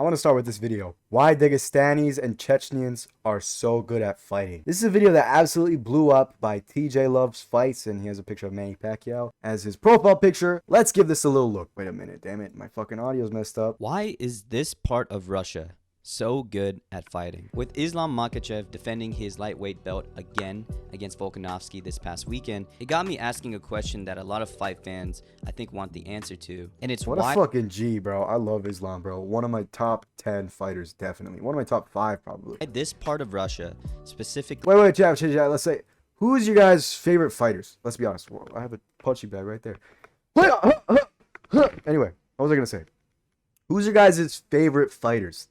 I want to start with this video. Why Dagestanis and Chechens are so good at fighting. This is a video that absolutely blew up by TJ Loves Fights, and he has a picture of Manny Pacquiao as his profile picture. Let's give this a little look. Wait a minute, damn it, my fucking audio's messed up. Why is this part of Russia so good at fighting? With Islam Makhachev defending his lightweight belt again against Volkanovski this past weekend, it got me asking a question that a lot of fight fans I think want the answer to, and it's What why a fucking G, bro. I love Islam, bro. One of my top 10 fighters, definitely. One of my top 5, probably. this part of Russia specifically. Wait, chat. Let's say, who's your guys' favorite fighters? Let's be honest. Whoa, I have a punching bag right there. Anyway, what was I gonna say? Who's your guys' favorite fighters?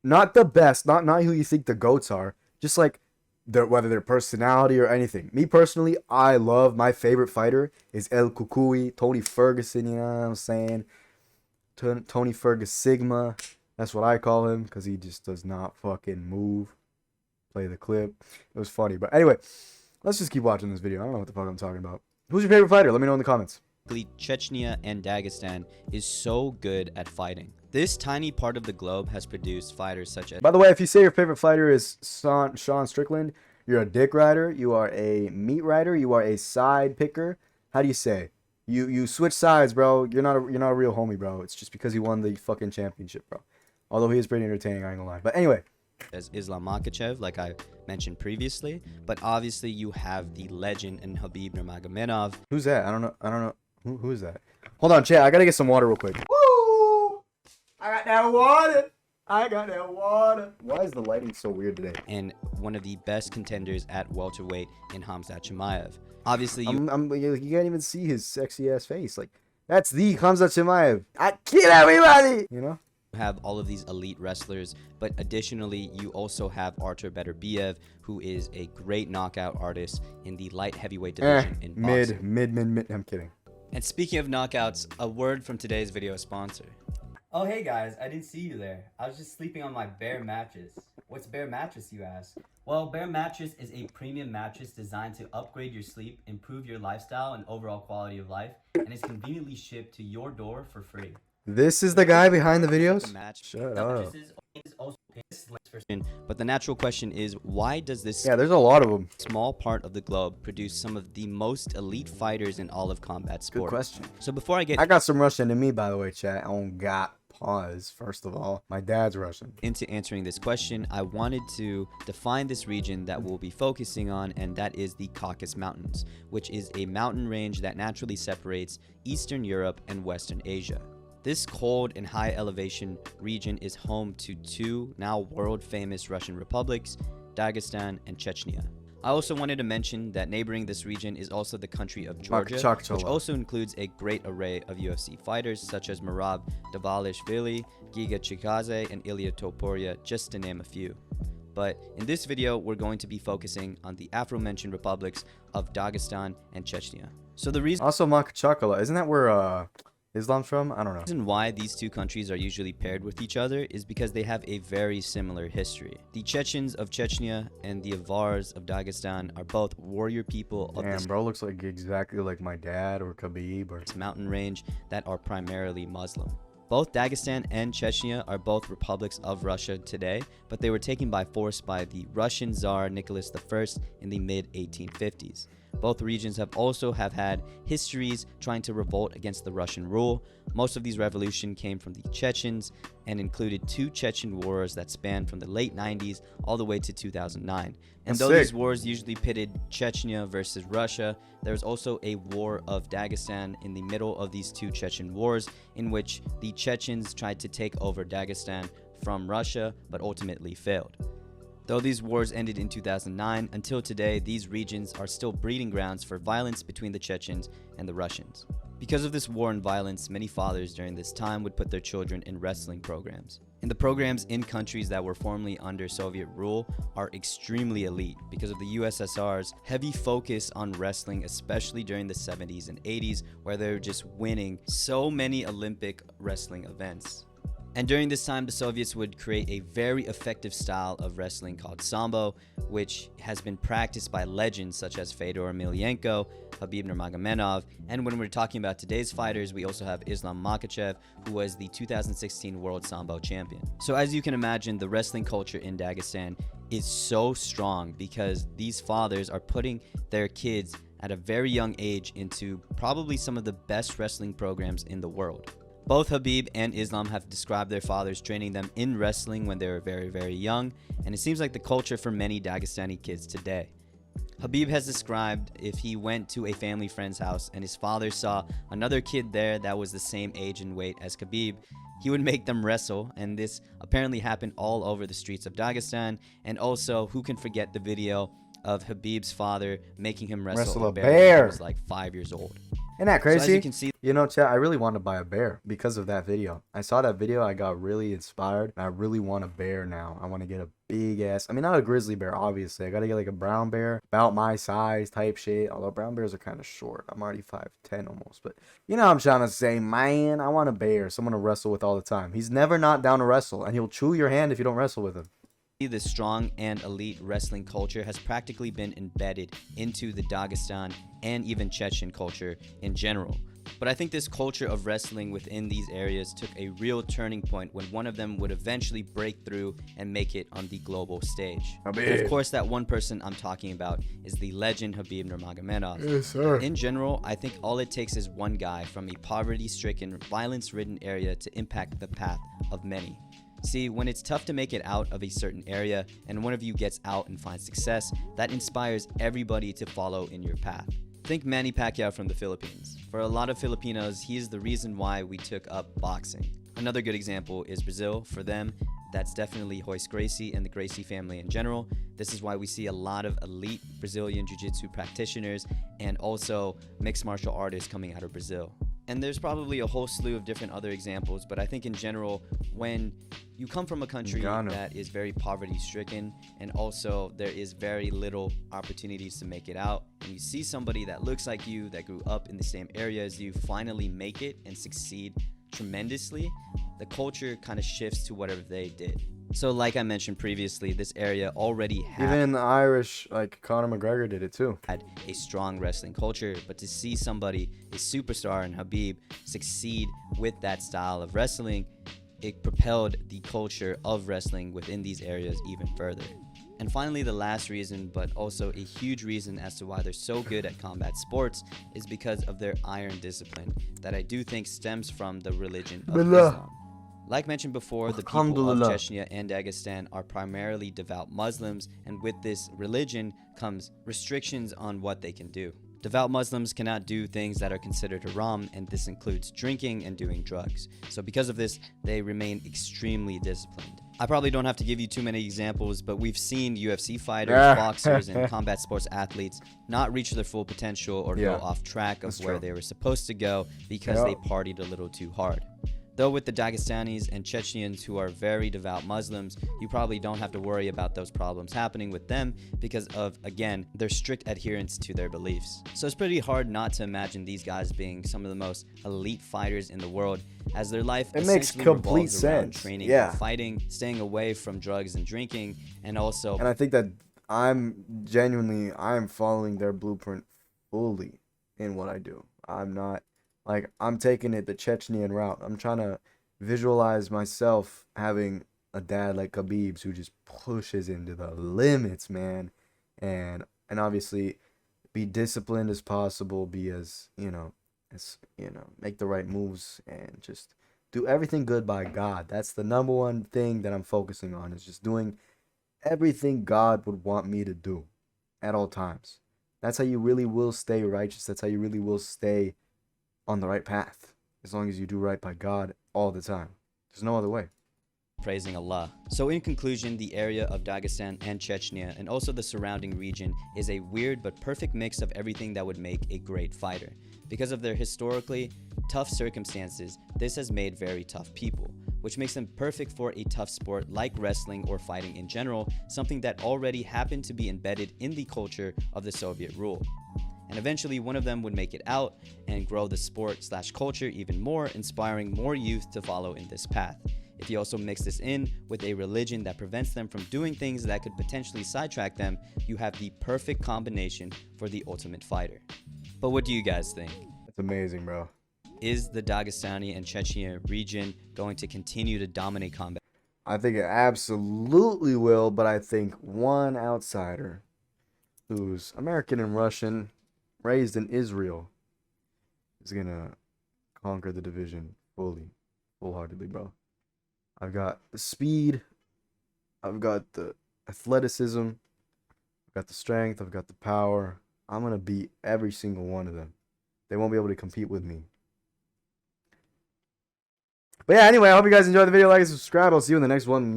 Not the best, not who you think the GOATs are. Just like whether their personality or anything. Me personally, I love, my favorite fighter is El Kukui, Tony Ferguson, you know what I'm saying? Tony Fergus Sigma. That's what I call him because he just does not fucking move. Play the clip. It was funny. But anyway, let's just keep watching this video. I don't know what the fuck I'm talking about. Who's your favorite fighter? Let me know in the comments. Chechnya and Dagestan is so good at fighting. This tiny part of the globe has produced fighters such as... By the way, if you say your favorite fighter is Sean Strickland, you're a dick rider, you are a meat rider, you are a side picker. How do you say? You switch sides, bro. You're not a real homie, bro. It's just because he won the fucking championship, bro. Although he is pretty entertaining, I ain't gonna lie. But anyway, as Islam Makhachev, like I mentioned previously, but obviously you have the legend in Khabib Nurmagomedov. Who's that? I don't know. Who is that? Hold on, chat. I gotta get some water real quick. Woo! I got that water. Why is the lighting so weird today? And one of the best contenders at welterweight in Khamzat Chimaev. Obviously, you can't even see his sexy ass face. Like, that's the Khamzat Chimaev. I kill everybody. You know. Have all of these elite wrestlers, but additionally you also have Artur Beterbiev, who is a great knockout artist in the light heavyweight division in boxing. Mid. I'm kidding. And speaking of knockouts, a word from today's video sponsor. Oh hey guys, I didn't see you there. I was just sleeping on my Bear mattress. What's Bear mattress, you ask? Well, Bear mattress is a premium mattress designed to upgrade your sleep, improve your lifestyle and overall quality of life, and is conveniently shipped to your door for free. This is the guy behind the videos? Shut up. But the natural question is, why does this there's a lot of them. Small part of the globe produce some of the most elite fighters in all of combat sport? Good question. So before I got some Russian in me, by the way, chat. Pause. First of all, my dad's Russian. Into answering this question, I wanted to define this region that we'll be focusing on, and that is the Caucasus Mountains, which is a mountain range that naturally separates Eastern Europe and Western Asia. This cold and high elevation region is home to two now world famous Russian republics, Dagestan and Chechnya. I also wanted to mention that neighboring this region is also the country of Georgia, which also includes a great array of UFC fighters such as Merab Dvalishvili, Giga Chikadze, and Ilya Topuria, just to name a few. But in this video, we're going to be focusing on the aforementioned republics of Dagestan and Chechnya. So the reason... Also, Makhachkala, isn't that where Islam's from? I don't know. The reason why these two countries are usually paired with each other is because they have a very similar history. The Chechens of Chechnya and the Avars of Dagestan are both warrior people of this bro looks like exactly like my dad or Khabib or mountain range that are primarily Muslim. Both Dagestan and Chechnya are both republics of Russia today, but they were taken by force by the Russian Tsar Nicholas I in the mid-1850s. Both regions have had histories trying to revolt against the Russian rule. Most of these revolutions came from the Chechens and included two Chechen wars that spanned from the late 90s all the way to 2009. And though these wars usually pitted Chechnya versus Russia, there was also a war of Dagestan in the middle of these two Chechen wars, in which the Chechens tried to take over Dagestan from Russia but ultimately failed. Though these wars ended in 2009, until today, these regions are still breeding grounds for violence between the Chechens and the Russians. Because of this war and violence, many fathers during this time would put their children in wrestling programs. And the programs in countries that were formerly under Soviet rule are extremely elite because of the USSR's heavy focus on wrestling, especially during the 70s and 80s, where they were just winning so many Olympic wrestling events. And during this time, the Soviets would create a very effective style of wrestling called Sambo, which has been practiced by legends such as Fedor Emelianenko, Khabib Nurmagomedov, and when we're talking about today's fighters, we also have Islam Makhachev, who was the 2016 World Sambo Champion. So as you can imagine, the wrestling culture in Dagestan is so strong because these fathers are putting their kids at a very young age into probably some of the best wrestling programs in the world. Both Khabib and Islam have described their fathers training them in wrestling when they were very, very young, and it seems like the culture for many Dagestani kids today. Khabib has described if he went to a family friend's house and his father saw another kid there that was the same age and weight as Khabib, he would make them wrestle, and this apparently happened all over the streets of Dagestan. And also, who can forget the video of Khabib's father making him wrestle a bear when he was like 5 years old. Isn't that crazy? So as you can see, you know, chat, I really want to buy a bear because of that video. I saw that video, I got really inspired, and I really want a bear now. I want to get a big ass, I mean, not a grizzly bear, obviously. I got to get like a brown bear, about my size type shit, although brown bears are kind of short. I'm already 5'10" almost, but you know what I'm trying to say, man. I want a bear, someone to wrestle with all the time. He's never not down to wrestle, and he'll chew your hand if you don't wrestle with him. the strong and elite wrestling culture has practically been embedded into the Dagestan and even Chechen culture in general. But I think this culture of wrestling within these areas took a real turning point when one of them would eventually break through and make it on the global stage. And of course, that one person I'm talking about is the legend Khabib Nurmagomedov. Yes, sir. In general, I think all it takes is one guy from a poverty-stricken, violence-ridden area to impact the path of many. See, when it's tough to make it out of a certain area and one of you gets out and finds success, that inspires everybody to follow in your path. Think Manny Pacquiao from the Philippines. For a lot of Filipinos, he is the reason why we took up boxing. Another good example is Brazil. For them, that's definitely Royce Gracie and the Gracie family in general. This is why we see a lot of elite Brazilian Jiu-Jitsu practitioners and also mixed martial artists coming out of Brazil. And there's probably a whole slew of different other examples, but I think in general, when you come from a country that is very poverty-stricken and also there is very little opportunities to make it out, and you see somebody that looks like you, that grew up in the same area as you, finally make it and succeed tremendously, the culture kind of shifts to whatever they did. So like I mentioned previously, this area already had Even the Irish, like Conor McGregor did it too. Had a strong wrestling culture, but to see somebody, a superstar in Khabib, succeed with that style of wrestling, it propelled the culture of wrestling within these areas even further. And finally, the last reason, but also a huge reason as to why they're so good at combat sports, is because of their iron discipline that I do think stems from the religion of Islam. Like mentioned before, the people of Chechnya and Dagestan are primarily devout Muslims, and with this religion comes restrictions on what they can do. Devout Muslims cannot do things that are considered haram, and this includes drinking and doing drugs. So because of this, they remain extremely disciplined. I probably don't have to give you too many examples, but we've seen UFC fighters, boxers, and combat sports athletes not reach their full potential or go off track of where they were supposed to go because they partied a little too hard. Though with the Dagestanis and Chechens, who are very devout Muslims, you probably don't have to worry about those problems happening with them because of, again, their strict adherence to their beliefs. So it's pretty hard not to imagine these guys being some of the most elite fighters in the world, as their life essentially revolves around training and fighting, staying away from drugs and drinking, and also... And I think that I'm following their blueprint fully in what I do. I'm taking it the Chechnyan route. I'm trying to visualize myself having a dad like Khabib's who just pushes into the limits, man. And obviously be disciplined as possible, be as make the right moves and just do everything good by God. That's the number one thing that I'm focusing on, is just doing everything God would want me to do at all times. That's how you really will stay righteous. That's how you really will stay on the right path, as long as you do right by God all the time. There's no other way. Praising Allah. So in conclusion, the area of Dagestan and Chechnya and also the surrounding region is a weird but perfect mix of everything that would make a great fighter. Because of their historically tough circumstances, this has made very tough people, which makes them perfect for a tough sport like wrestling or fighting in general, something that already happened to be embedded in the culture of the Soviet rule. And eventually one of them would make it out and grow the sport/culture even more, inspiring more youth to follow in this path. If you also mix this in with a religion that prevents them from doing things that could potentially sidetrack them, you have the perfect combination for the ultimate fighter. But what do you guys think? That's amazing, bro. Is the Dagestani and Chechnya region going to continue to dominate combat? I think it absolutely will, but I think one outsider who's American and Russian, raised in Israel, is gonna conquer the division full-heartedly, bro. I've got the speed, I've got the athleticism, I've got the strength, I've got the power. I'm gonna beat every single one of them. They won't be able to compete with me. But yeah, anyway, I hope you guys enjoyed the video. Like and subscribe. I'll see you in the next one.